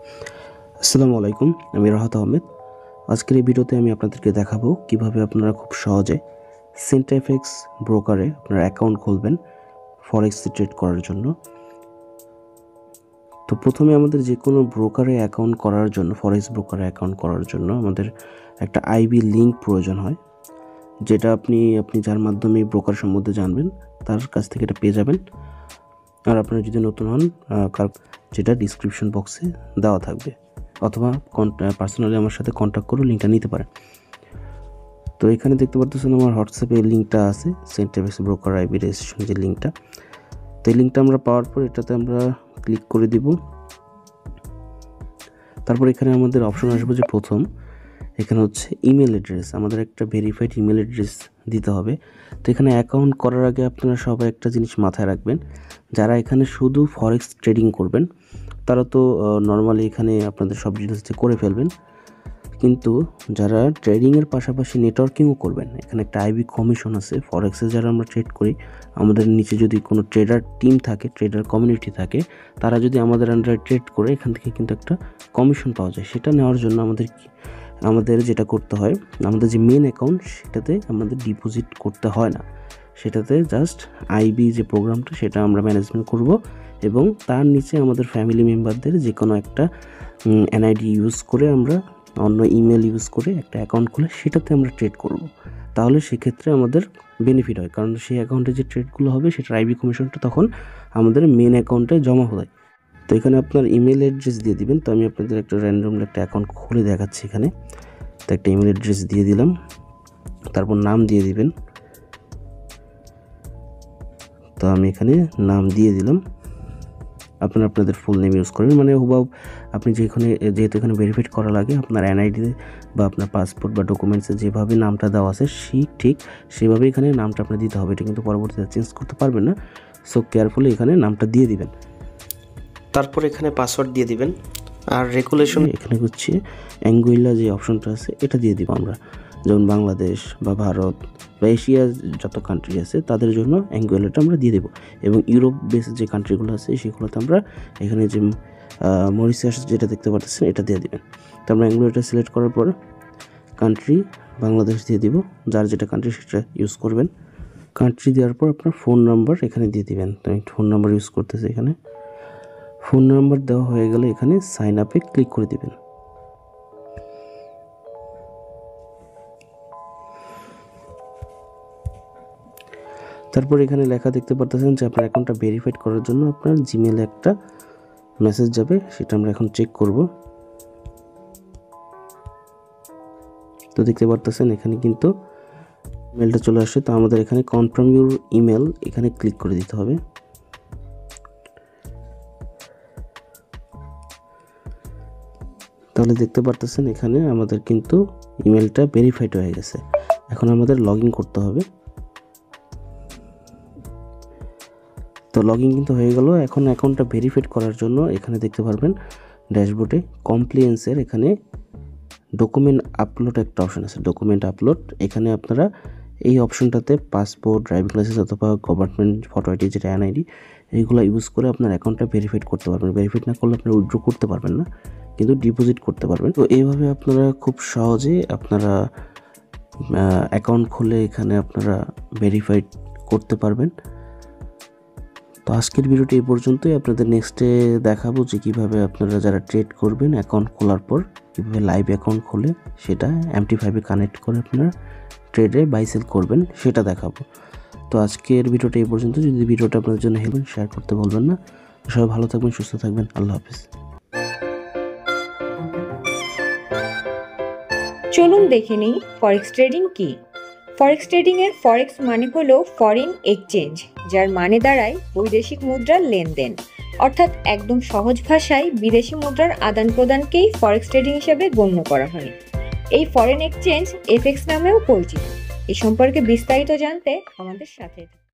আসসালামু আলাইকুম, আমি রাহাত আহমেদ। আজকের এই ভিডিওতে আমি আপনাদেরকে দেখাবো কিভাবে আপনারা খুব সহজে সেন্ট্রাফেক্স ব্রোকারে আপনারা অ্যাকাউন্ট খুলবেন ফরেক্স ট্রেড করার জন্য। তো প্রথমে আমাদের যে কোনো ব্রোকারে অ্যাকাউন্ট করার জন্য, ফরেক্স ব্রোকারে অ্যাকাউন্ট করার জন্য আমাদের একটা আইবি লিঙ্ক প্রয়োজন হয়, যেটা আপনি যার মাধ্যমে ব্রোকার সম্বন্ধে জানবেন তার কাছ থেকে এটা পেয়ে যাবেন। আর আপনারা যদি নতুন হন, যেটা ডিসক্রিপশন বক্সে দেওয়া থাকবে, অথবা পার্সোনালি আমার সাথে কন্ট্যাক্ট করে লিঙ্কটা নিতে পারেন। তো এখানে দেখতে পাচ্ছেন আমার হোয়াটসঅ্যাপে লিঙ্কটা আছে, সেন্ট্রাফেক্স ব্রোকার আইবি রেজিস্ট্রেশন যে লিঙ্কটা। তো এই লিঙ্কটা আমরা পাওয়ার পর এটাতে আমরা ক্লিক করে দিব। তারপর এখানে আমাদের অপশন আসবে যে প্রথম এখানে হচ্ছে ইমেল অ্যাড্রেস, আমাদের একটা ভেরিফাইড ইমেল অ্যাড্রেস দিতে হবে। তো এখানে অ্যাকাউন্ট করার আগে আপনারা সবাই একটা জিনিস মাথায় রাখবেন, যারা এখানে শুধু ফরেক্স ট্রেডিং করবেন তারা তো নর্মালি এখানে আপনাদের সব ডিটেলস করে ফেলবেন, কিন্তু যারা ট্রেডিংয়ের পাশাপাশি নেটওয়ার্কিংও করবেন, এখানে একটা আইবি কমিশন আছে। ফরেক্সে যারা আমরা ট্রেড করি, আমাদের নিচে যদি কোনো ট্রেডার টিম থাকে, ট্রেডার কমিউনিটি থাকে, তারা যদি আমাদের আন্ডারে ট্রেড করে এখান থেকে কিন্তু একটা কমিশন পাওয়া যায়। সেটা নেওয়ার জন্য আমাদের যেটা করতে হয়, আমাদের যে মেন অ্যাকাউন্ট সেটাতে আমাদের ডিপোজিট করতে হয় না, সেটাতে জাস্ট আইবি যে প্রোগ্রামটা সেটা আমরা ম্যানেজমেন্ট করব, এবং তার নিচে আমাদের ফ্যামিলি মেম্বারদের যে কোনো একটা এনআইডি ইউজ করে, আমরা অন্য ইমেল ইউজ করে একটা অ্যাকাউন্ট খুলে সেটাতে আমরা ট্রেড করব। তাহলে সেক্ষেত্রে আমাদের বেনিফিট হয়, কারণ সেই অ্যাকাউন্টে যে ট্রেডগুলো হবে সেটার আইবি কমিশনটা তখন আমাদের মেন অ্যাকাউন্টে জমা হয়। তো এখানে আপনার ইমেল অ্যাড্রেস দিয়ে দিবেন। তো আমি আপনাদের একটা র্যান্ডমলি একটা অ্যাকাউন্ট খুলে দেখাচ্ছি এখানে। তো একটা ইমেল অ্যাড্রেস দিয়ে দিলাম, তারপর নাম দিয়ে দিবেন। তো আমি এখানে নাম দিয়ে দিলাম, আপনারা আপনাদের ফুল নেম ইউজ করবেন, মানে হুবাব আপনি যেহেতু এখানে ভেরিফাইড করা লাগে, আপনার এনআইডি বা আপনার পাসপোর্ট বা ডকুমেন্টসে যেভাবে নামটা দেওয়া আছে ঠিক সেভাবে এখানে নামটা আপনার দিতে হবে। এটা কিন্তু পরবর্তীতে চেঞ্জ করতে পারবেন না, সো কেয়ারফুলি এখানে নামটা দিয়ে দিবেন। তারপর এখানে পাসওয়ার্ড দিয়ে দিবেন, আর রেগুলেশন এখানে হচ্ছে অ্যাঙ্গুইলা যে অপশনটা আছে এটা দিয়ে দিব আমরা, যেমন বাংলাদেশ বা ভারত বা এশিয়ার যত কান্ট্রি আছে তাদের জন্য অ্যাঙ্গুইলাটা আমরা দিয়ে দেবো, এবং ইউরোপ বেসড যে কান্ট্রিগুলো আছে সেগুলোতে আমরা এখানে যে মরিশাস যেটা দেখতে পাচ্ছেন এটা দিয়ে দেবেন। তো আমরা অ্যাঙ্গুইলাটা সিলেক্ট করার পর কান্ট্রি বাংলাদেশ দিয়ে দিব, যার যেটা কান্ট্রি সেটা ইউজ করবেন। কান্ট্রি দেওয়ার পর আপনার ফোন নাম্বার এখানে দিয়ে দিবেন। তো আমি ফোন নাম্বার ইউজ করতেছি, এখানে ফোন নাম্বার দেওয়া হয়ে গেলে এখানে সাইন আপে ক্লিক করে দিবেন। তারপর এখানে লেখা দেখতে পাচ্ছেন যে আপনার অ্যাকাউন্টটা ভেরিফাইড করার জন্য আপনার জিমেলে একটা মেসেজ যাবে, সেটা আমরা এখন চেক করব। তো দেখতে পাচ্ছেন এখানে কিন্তু ইমেলটা চলে আসে। তো আমাদের এখানে কনফার্ম ইউর ইমেল এখানে ক্লিক করে দিতে হবে। তাহলে দেখতে পারতেছেন এখানে আমাদের কিন্তু ইমেলটা ভেরিফাইড হয়ে গেছে। এখন আমাদের লগ ইন করতে হবে। তো লগ ইন কিন্তু হয়ে গেল। এখন অ্যাকাউন্টটা ভেরিফাইড করার জন্য এখানে দেখতে পারবেন ড্যাশবোর্ডে কমপ্লিয়েন্সের এখানে ডকুমেন্ট আপলোড একটা অপশন আছে, ডকুমেন্ট আপলোড। এখানে আপনারা এই অপশনটাতে পাসপোর্ট, ড্রাইভিং লাইসেন্স অথবা গভর্নমেন্ট ফটো আইডি যেটা এনআইডি, এইগুলো ইউজ করে আপনার অ্যাকাউন্টটা ভেরিফাইড করতে পারবেন। ভেরিফাইড না করলে আপনারা উইথড্র করতে পারবেন না, কিন্তু ডিপোজিট করতে পারবেন। তো এইভাবে আপনারা খুব সহজে আপনারা অ্যাকাউন্ট খুলে এখানে আপনারা ভেরিফাইড করতে পারবেন। তো আজকের ভিডিওটি এই পর্যন্তই। আপনাদের নেক্সটে দেখাবো যে কীভাবে আপনারা যারা ট্রেড করবেন অ্যাকাউন্ট খোলার পর কীভাবে লাইভ অ্যাকাউন্ট খুলে সেটা MT5-এ কানেক্ট করে আপনারা ট্রেডে বাই সেল করবেন সেটা দেখাবো। তো আজকের ভিডিওটা এই পর্যন্ত। যদি ভিডিওটা আপনাদের জন্য হেল্প শেয়ার করতে বলবেন না। সবাই ভালো থাকবেন, সুস্থ থাকবেন। আল্লাহ হাফিজ। চলুন দেখে নিই ফরেক্স ট্রেডিং কি। ফরেক্স ট্রেডিং এর ফরেক্স মানে হলো ফরেন এক্সচেঞ্জ, যার মানে দাঁড়ায় বৈদেশিক মুদ্রার লেনদেন, অর্থাৎ একদম সহজ ভাষায় বিদেশি মুদ্রার আদান প্রদানকেই ফরেক্স ট্রেডিং হিসেবে গণ্য করা হয়। এই ফরেন এক্সচেঞ্জ FX নামেও পরিচিত। এ সম্পর্কে বিস্তারিত জানতে আমাদের সাথে